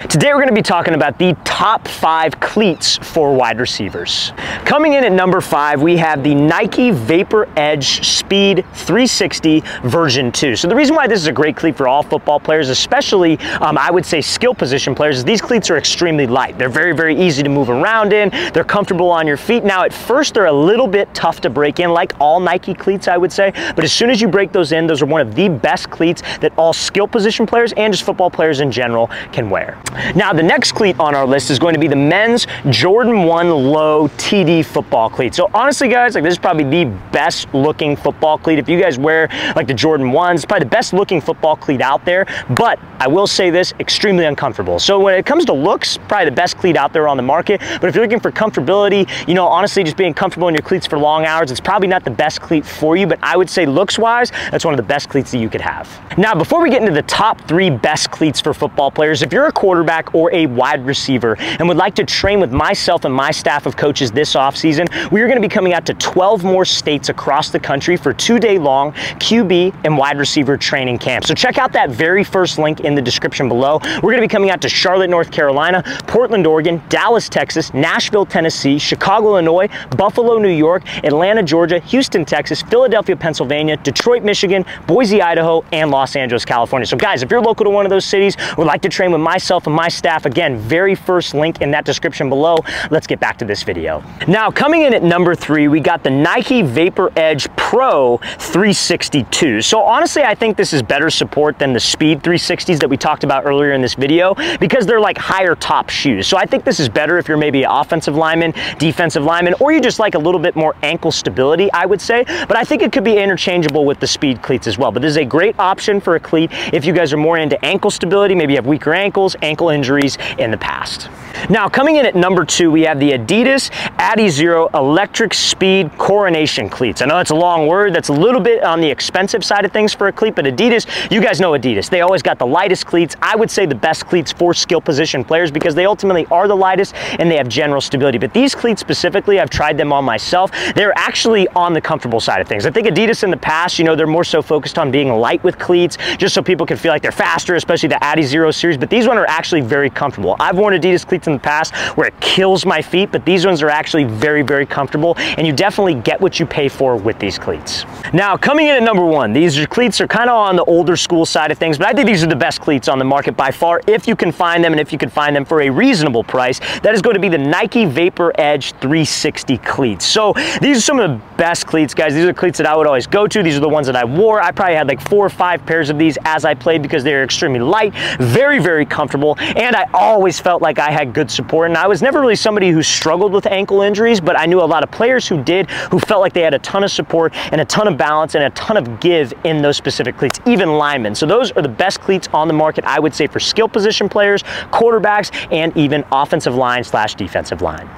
Today we're going to be talking about the top 5 cleats for wide receivers. Coming in at number 5, we have the Nike Vapor Edge Speed 360 version 2. So the reason why this is a great cleat for all football players, especially I would say skill position players, is these cleats are extremely light. They're very, very easy to move around in. They're comfortable on your feet. Now at first they're a little bit tough to break in, like all Nike cleats I would say, but as soon as you break those in, those are one of the best cleats that all skill position players and just football players in general can wear. Now the next cleat on our list is going to be the men's Jordan 1 Low TD football cleat. So honestly guys, like this is probably the best looking football cleat. If you guys wear like the Jordan 1s, it's probably the best looking football cleat out there, but I will say this, extremely uncomfortable. So when it comes to looks, probably the best cleat out there on the market, but if you're looking for comfortability, you know, honestly just being comfortable in your cleats for long hours, it's probably not the best cleat for you, but I would say looks wise, that's one of the best cleats that you could have. Now before we get into the top 3 best cleats for football players, if you're a quarterback or a wide receiver and would like to train with myself and my staff of coaches this offseason, we are going to be coming out to 12 more states across the country for 2-day-long QB and wide receiver training camps. So check out that very first link in the description below. We're going to be coming out to Charlotte, North Carolina, Portland, Oregon, Dallas, Texas, Nashville, Tennessee, Chicago, Illinois, Buffalo, New York, Atlanta, Georgia, Houston, Texas, Philadelphia, Pennsylvania, Detroit, Michigan, Boise, Idaho, and Los Angeles, California. So guys, if you're local to one of those cities, would like to train with myself and my staff, again, very first link in that description below. Let's get back to this video. Now, coming in at number 3, we got the Nike Vapor Edge Pro 362. So honestly, I think this is better support than the Speed 360s that we talked about earlier in this video because they're like higher top shoes. So I think this is better if you're maybe an offensive lineman, defensive lineman, or you just like a little bit more ankle stability, I would say. But I think it could be interchangeable with the Speed cleats as well. But this is a great option for a cleat if you guys are more into ankle stability, maybe you have weaker ankles, ankle injuries in the past. Now coming in at number 2, we have the Adidas Adizero Electric Speed Coronation cleats. I know that's a long word, that's a little bit on the expensive side of things for a cleat, but Adidas, you guys know Adidas, they always got the lightest cleats. I would say the best cleats for skill position players because they ultimately are the lightest and they have general stability. But these cleats specifically, I've tried them on myself, they're actually on the comfortable side of things. I think Adidas in the past, you know, they're more so focused on being light with cleats just so people can feel like they're faster, especially the Adizero series, but these ones are actually very comfortable. I've worn Adidas cleats in the past where it kills my feet, but these ones are actually very, very comfortable and you definitely get what you pay for with these cleats. Now coming in at number 1, these cleats are kind of on the older school side of things, but I think these are the best cleats on the market by far if you can find them and if you can find them for a reasonable price. That is going to be the Nike Vapor Edge 360 cleats. So these are some of the best cleats, guys. These are the cleats that I would always go to. These are the ones that I wore. I probably had like 4 or 5 pairs of these as I played because they're extremely light, very, very comfortable, and I always felt like I had good support. And I was never really somebody who struggled with ankle injuries, but I knew a lot of players who did, who felt like they had a ton of support and a ton of balance and a ton of give in those specific cleats, even linemen. So those are the best cleats on the market, I would say, for skill position players, quarterbacks, and even offensive line / defensive line.